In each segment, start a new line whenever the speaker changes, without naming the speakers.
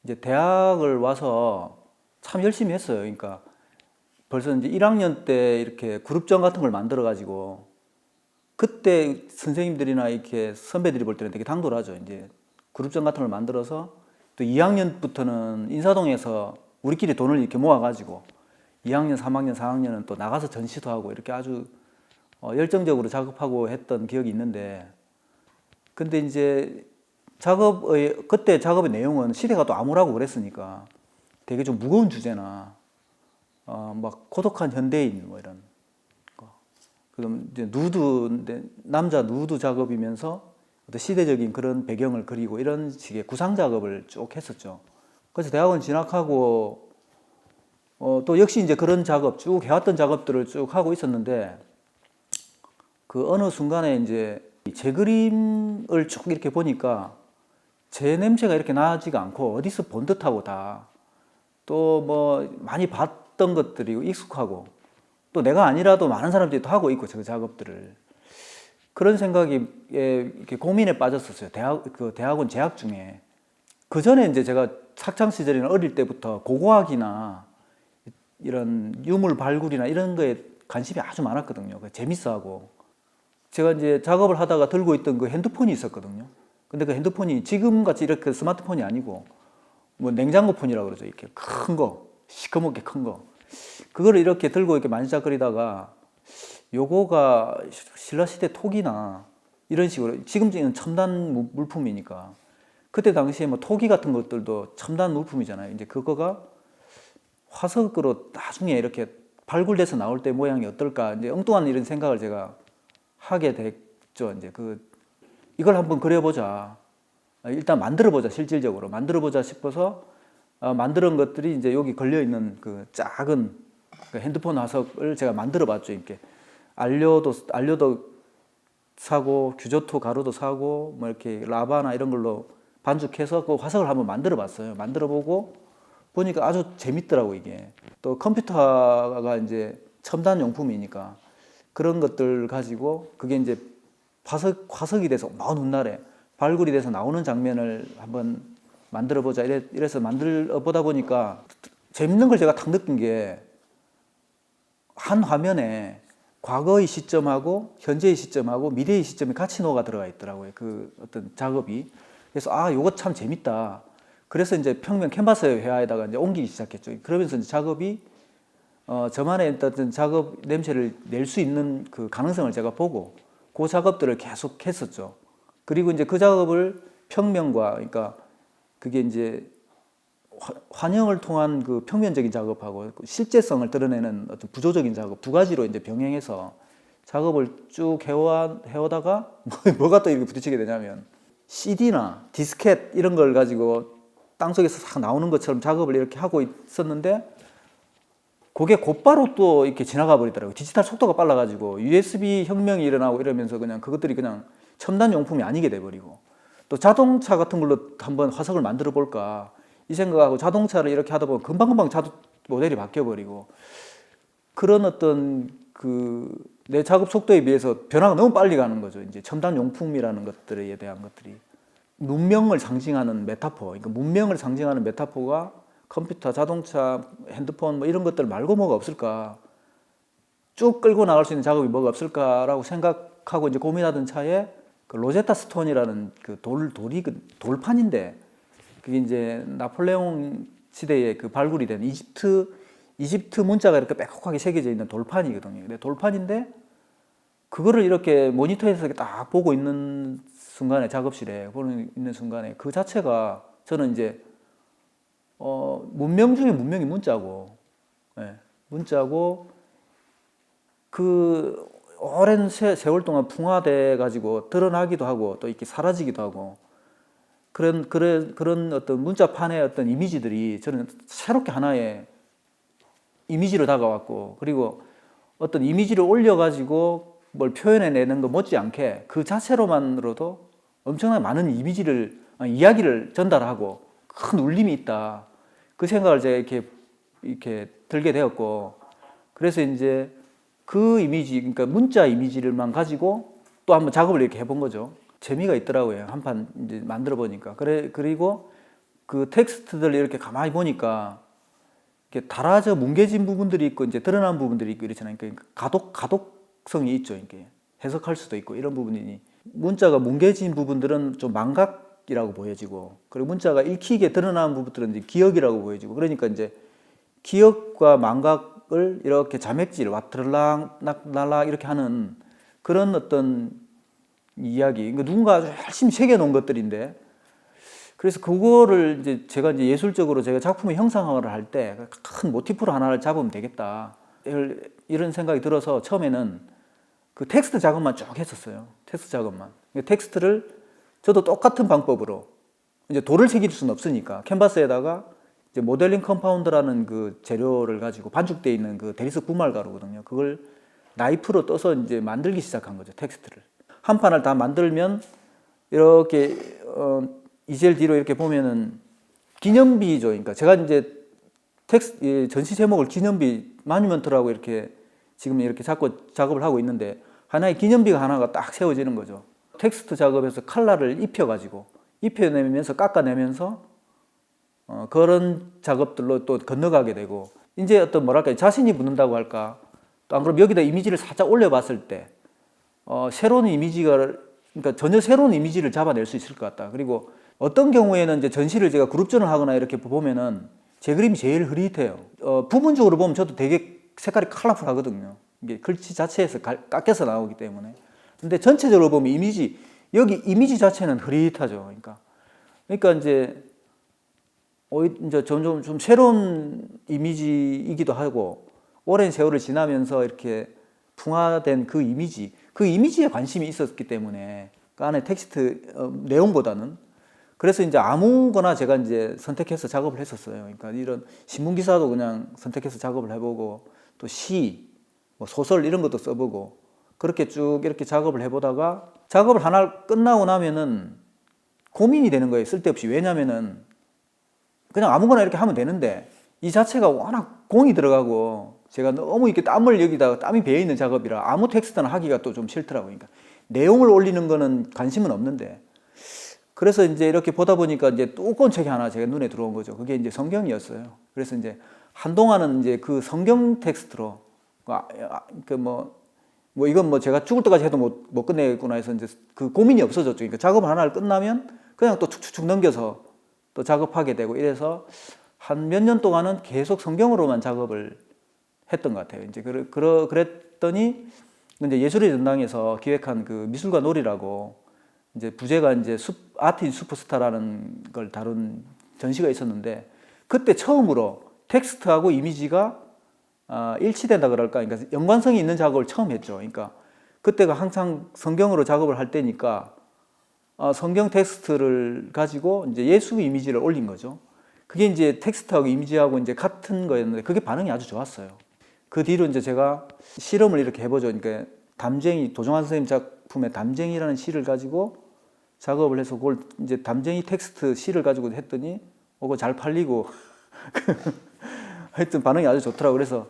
이제 대학을 와서 참 열심히 했어요. 그러니까 벌써 이제 1학년 때 이렇게 그룹전 같은 걸 만들어 가지고 그때 선생님들이나 이렇게 선배들이 볼 때는 되게 당돌하죠. 이제 그룹전 같은 걸 만들어서 또 2학년부터는 인사동에서 우리끼리 돈을 이렇게 모아 가지고 2학년, 3학년, 4학년은 또 나가서 전시도 하고 이렇게 아주 열정적으로 작업하고 했던 기억이 있는데, 근데 이제 그때 작업의 내용은 시대가 또 암울하고 그랬으니까 되게 좀 무거운 주제나 막 고독한 현대인 뭐 이런 거. 그럼 이제 남자 누드 작업이면서 어떤 시대적인 그런 배경을 그리고 이런 식의 구상 작업을 쭉 했었죠. 그래서 대학원 진학하고 또 역시 이제 그런 작업 쭉 해왔던 작업들을 쭉 하고 있었는데, 그 어느 순간에 이제 제 그림을 쭉 이렇게 보니까 제 냄새가 이렇게 나지가 않고 어디서 본 듯하고 다 또 뭐 많이 봤던 것들이고 익숙하고 또 내가 아니라도 많은 사람들이 또 하고 있고 저 작업들을, 그런 생각이 이렇게 고민에 빠졌었어요. 대학원 재학 중에. 그 전에 이제 제가 학창 시절이나 어릴 때부터 고고학이나 이런 유물 발굴이나 이런 거에 관심이 아주 많았거든요. 재밌어하고. 제가 이제 작업을 하다가 들고 있던 그 핸드폰이 있었거든요. 근데 그 핸드폰이 지금 같이 이렇게 스마트폰이 아니고 뭐 냉장고 폰이라고 그러죠. 이렇게 큰 거, 시커멓게 큰 거. 그거를 이렇게 들고 이렇게 만지작거리다가 요거가 신라시대 토기나 이런 식으로 지금은 첨단 물품이니까 그때 당시에 뭐 토기 같은 것들도 첨단 물품이잖아요. 이제 그거가 화석으로 나중에 이렇게 발굴돼서 나올 때 모양이 어떨까 이제 엉뚱한 이런 생각을 제가 하게 됐죠. 이제 이걸 한번 그려보자. 일단 만들어보자. 실질적으로 만들어보자 싶어서 만드는 것들이 이제 여기 걸려 있는 그 작은 그 핸드폰 화석을 제가 만들어봤죠. 이렇게 알료도 사고 규조토 가루도 사고 뭐 이렇게 라바나 이런 걸로 반죽해서 그 화석을 한번 만들어봤어요. 만들어보고 보니까 아주 재밌더라고 이게. 또 컴퓨터가 이제 첨단 용품이니까 그런 것들 가지고 그게 이제 화석이 돼서 먼 훗날에 발굴이 돼서 나오는 장면을 한번 만들어보자 이래서 만들어보다 보니까 재밌는 걸 제가 딱 느낀 게 한 화면에 과거의 시점하고 현재의 시점하고 미래의 시점이 같이 녹아 들어가 있더라고요. 그 어떤 작업이. 그래서 요거 참 재밌다. 그래서 이제 평면 캔버스 회화에다가 이제 옮기기 시작했죠. 그러면서 이제 작업이 저만의 어떤 작업 냄새를 낼 수 있는 그 가능성을 제가 보고 그 작업들을 계속 했었죠. 그리고 이제 그 작업을 평면과 그러니까 그게 이제 환영을 통한 그 평면적인 작업하고 실제성을 드러내는 어떤 구조적인 작업 두 가지로 이제 병행해서 작업을 쭉 해오다가 뭐가 또 이렇게 부딪히게 되냐면 CD나 디스켓 이런 걸 가지고 땅속에서 싹 나오는 것처럼 작업을 이렇게 하고 있었는데 그게 곧바로 또 이렇게 지나가 버리더라고요. 디지털 속도가 빨라가지고 USB 혁명이 일어나고 이러면서 그냥 그것들이 그냥 첨단 용품이 아니게 돼버리고 또 자동차 같은 걸로 한번 화석을 만들어 볼까 이 생각하고 자동차를 이렇게 하다 보면 금방금방 모델이 바뀌어버리고 그런 어떤 내 작업 속도에 비해서 변화가 너무 빨리 가는 거죠. 이제 첨단 용품이라는 것들에 대한 것들이 문명을 상징하는 메타포, 그러니까 문명을 상징하는 메타포가 컴퓨터, 자동차, 핸드폰 뭐 이런 것들 말고 뭐가 없을까? 쭉 끌고 나갈 수 있는 작업이 뭐가 없을까라고 생각하고 이제 고민하던 차에 그 로제타 스톤이라는 그 돌이 돌판인데 그게 이제 나폴레옹 시대에 그 발굴이 된 이집트 문자가 이렇게 빼곡하게 새겨져 있는 돌판이거든요. 근데 돌판인데 그거를 이렇게 모니터에서 딱 보고 있는 순간에 작업실에 보는 있는 순간에 그 자체가 저는 이제 문명 중에 문명이 문자고, 예, 문자고 그 오랜 세월 동안 풍화돼 가지고 드러나기도 하고 또 이렇게 사라지기도 하고 그런 어떤 문자판의 어떤 이미지들이 저는 새롭게 하나의 이미지로 다가왔고 그리고 어떤 이미지를 올려가지고 뭘 표현해내는 것 못지않게 그 자체로만으로도 엄청나게 많은 이야기를 전달하고 큰 울림이 있다. 그 생각을 제가 이렇게 들게 되었고 그래서 이제 그 이미지, 그러니까 문자 이미지를만 가지고 또 한번 작업을 이렇게 해본 거죠. 재미가 있더라고요. 한판 이제 만들어 보니까. 그리고 그 텍스트들 이렇게 가만히 보니까 이렇게 달아져 뭉개진 부분들이 있고 이제 드러난 부분들이 있고 이렇잖아요. 그러니까 가독성이 있죠. 이렇게 해석할 수도 있고 이런 부분이니 문자가 뭉개진 부분들은 좀 망각이라고 보여지고 그리고 문자가 읽히게 드러난 부분들은 이제 기억이라고 보여지고 그러니까 이제 기억과 망각을 이렇게 자맥질 와트를락 낙날락 이렇게 하는 그런 어떤 이야기, 그러니까 누군가 아주 열심히 새겨놓은 것들인데, 그래서 그거를 이제 제가 이제 예술적으로 제가 작품의 형상화를 할 때 큰 모티프로 하나를 잡으면 되겠다 이런 생각이 들어서 처음에는 그 텍스트 작업만 쭉 했었어요. 텍스트 작업만. 텍스트를 저도 똑같은 방법으로 이제 돌을 새길 수는 없으니까 캔버스에다가 이제 모델링 컴파운드라는 그 재료를 가지고 반죽되어 있는 그 대리석 분말 가루거든요. 그걸 나이프로 떠서 이제 만들기 시작한 거죠. 텍스트를. 한 판을 다 만들면 이렇게 이젤 뒤로 이렇게 보면은 기념비죠. 그러니까 제가 이제 전시 제목을 기념비 마뉴먼트라고 이렇게 지금 이렇게 자꾸 작업을 하고 있는데 하나의 기념비가 하나가 딱 세워지는 거죠. 텍스트 작업에서 칼라를 입혀내면서 깎아내면서 그런 작업들로 또 건너가게 되고 이제 어떤 뭐랄까 자신이 붙는다고 할까 또 안 그러면 여기다 이미지를 살짝 올려봤을 때 새로운 이미지가 그러니까 전혀 새로운 이미지를 잡아낼 수 있을 것 같다. 그리고 어떤 경우에는 이제 전시를 제가 그룹전을 하거나 이렇게 보면은 제 그림이 제일 흐릿해요. 부분적으로 보면 저도 되게 색깔이 컬러풀하거든요. 이게 글씨 자체에서 깎여서 나오기 때문에. 근데 전체적으로 보면 여기 이미지 자체는 흐릿하죠. 그러니까 이제 점점 좀 새로운 이미지이기도 하고, 오랜 세월을 지나면서 이렇게 풍화된 그 이미지에 관심이 있었기 때문에 그 안에 텍스트 내용보다는. 그래서 이제 아무거나 제가 이제 선택해서 작업을 했었어요. 그러니까 이런 신문 기사도 그냥 선택해서 작업을 해보고, 또 시, 뭐 소설 이런 것도 써보고, 그렇게 쭉 이렇게 작업을 해보다가 작업을 하나 끝나고 나면은 고민이 되는 거예요. 쓸데없이. 왜냐면은 그냥 아무거나 이렇게 하면 되는데 이 자체가 워낙 공이 들어가고 제가 너무 이렇게 땀을 여기다가 땀이 배어 있는 작업이라 아무 텍스트나 하기가 또 좀 싫더라고요. 그러니까 내용을 올리는 거는 관심은 없는데, 그래서 이제 이렇게 보다 보니까 이제 두꺼운 책이 하나 제가 눈에 들어온 거죠. 그게 이제 성경이었어요. 그래서 이제 한동안은 이제 그 성경 텍스트로 이건 뭐 제가 죽을 때까지 해도 못 끝내겠구나 해서 이제 그 고민이 없어졌죠. 그러니까 작업 하나를 끝나면 그냥 또 축축축 넘겨서 또 작업하게 되고, 이래서 한 몇 년 동안은 계속 성경으로만 작업을 했던 것 같아요. 이제 그랬더니 이제 예술의 전당에서 기획한 그 미술과 놀이라고, 이제 부제가 이제 아티스트 슈퍼스타라는 걸 다룬 전시가 있었는데, 그때 처음으로 텍스트하고 이미지가 일치된다 그럴까, 그러니까 연관성이 있는 작업을 처음 했죠. 그러니까 그때가 항상 성경으로 작업을 할 때니까 성경 텍스트를 가지고 이제 예수 이미지를 올린 거죠. 그게 이제 텍스트하고 이미지하고 이제 같은 거였는데 그게 반응이 아주 좋았어요. 그 뒤로 이제 제가 실험을 이렇게 해보죠. 그러니까 도종환 선생님 작품의 담쟁이라는 시를 가지고 작업을 해서 그걸 이제 담쟁이 텍스트 시를 가지고 했더니 그거 잘 팔리고 하여튼 반응이 아주 좋더라고요. 그래서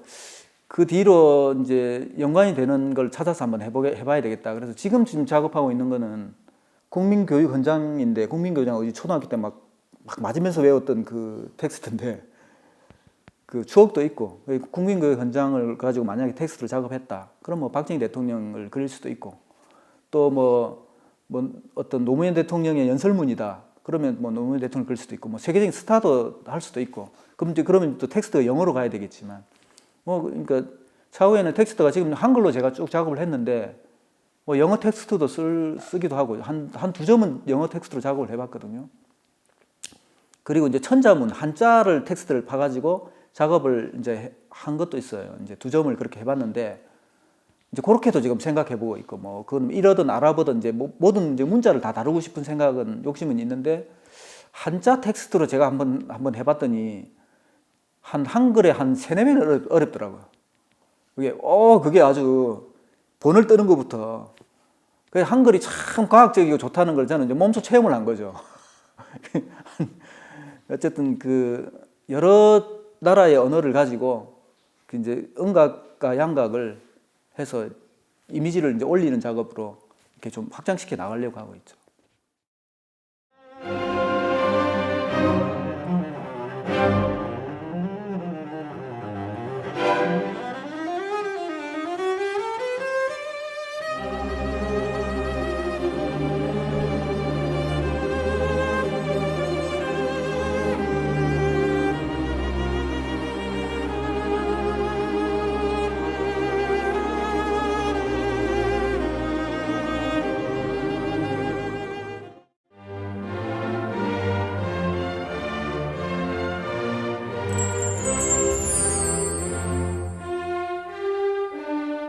그 뒤로 이제 연관이 되는 걸 찾아서 한번 해봐야 되겠다. 그래서 지금 작업하고 있는 거는 국민교육 현장인데, 국민교육장 어디 초등학교 때 막 맞으면서 외웠던 그 텍스트인데, 그 추억도 있고, 국민교육 현장을 가지고 만약에 텍스트를 작업했다. 그럼 뭐 박정희 대통령을 그릴 수도 있고, 또 뭐 어떤 노무현 대통령의 연설문이다. 그러면 뭐 노무현 대통령을 그릴 수도 있고, 뭐 세계적인 스타도 할 수도 있고, 그러면 또 텍스트가 영어로 가야 되겠지만, 그러니까 차후에는 텍스트가 지금 한글로 제가 쭉 작업을 했는데, 뭐 영어 텍스트도 쓰기도 하고, 한 두 점은 영어 텍스트로 작업을 해봤거든요. 그리고 이제 천자문, 한자를 텍스트를 파가지고 작업을 이제 한 것도 있어요. 이제 두 점을 그렇게 해봤는데, 이제 그렇게도 지금 생각해보고 있고, 뭐 그건 이러든 알아보든 이제 모든 이제 문자를 다 다루고 싶은 욕심은 있는데, 한자 텍스트로 제가 한번 해봤더니 한글에 한 3~4배는 어렵더라고요. 그게 아주 본을 뜨는 것부터. 한글이 참 과학적이고 좋다는 걸 저는 이제 몸소 체험을 한 거죠. 어쨌든 여러 나라의 언어를 가지고 이제 음각과 양각을 해서 이미지를 이제 올리는 작업으로 이렇게 좀 확장시켜 나가려고 하고 있죠.